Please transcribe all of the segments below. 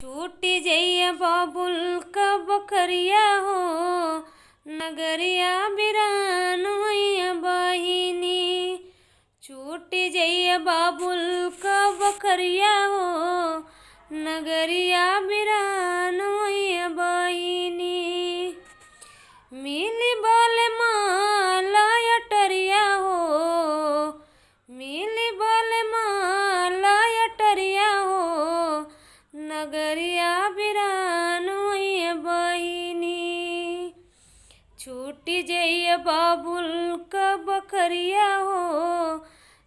छूटी जइया बाबुल का बकरिया हो, नगरिया बिरान होइया बहिनी। छूटी जइया बाबुल का बकरिया हो, नगरिया बिरान होइया बहिनी। मिली बोले माला अटरिया हो, मिली बोले माला अटरिया हो, नगरिया बिरान होइया बहिनी। छूटी जइया बाबुल का बकरिया हो,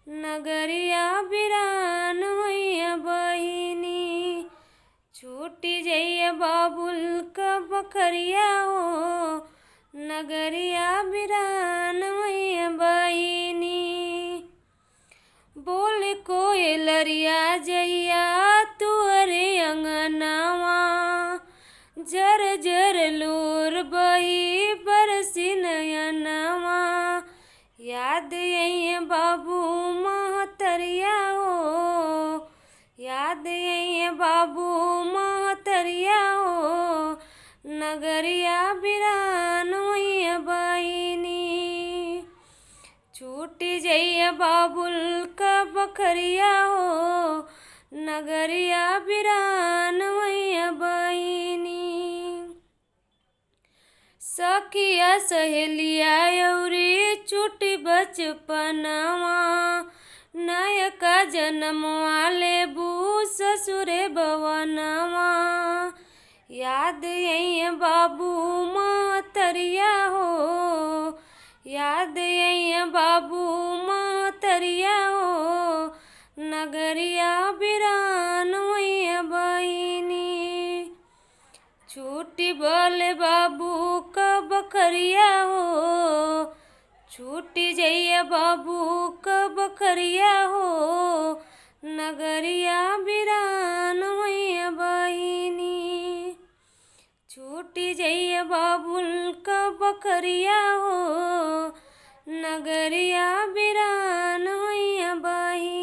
नगरिया बिरान होइया बहिनी। छूटी जइया बाबुल का बकरिया हो, नगरिया बिरान होइया बहिनी। बोले कोयलरिया जइया तुअरे अंगनावा, जर जर लोर बही बरसी नयनवा। याद अइया बाबू महतरिया हो, याद अइया बाबू महतरिया हो, नगरिया बिरान होइया बहिनी। छूटी जइया बाबुल का बकरिया हो, नगरिया बिरान होइया बहिनी। सखिया सहेलिया अउरी छूटी बचपनवा, नयका जनमवा लेबू ससुरे भवनवा। याद अइया बाबू महतरिया हो, याद अइया बाबू महतरिया हो, नगरिया बिरान होइया बहिनी। छूटी बोले बाबू का बकरिया हो, छूटी जइया बाबू का बकरिया हो, नगरिया बिरान होइया बहिनी। छूटी जइया बाबुल का बकरिया हो, नगरिया बिरान होइया बहिनी।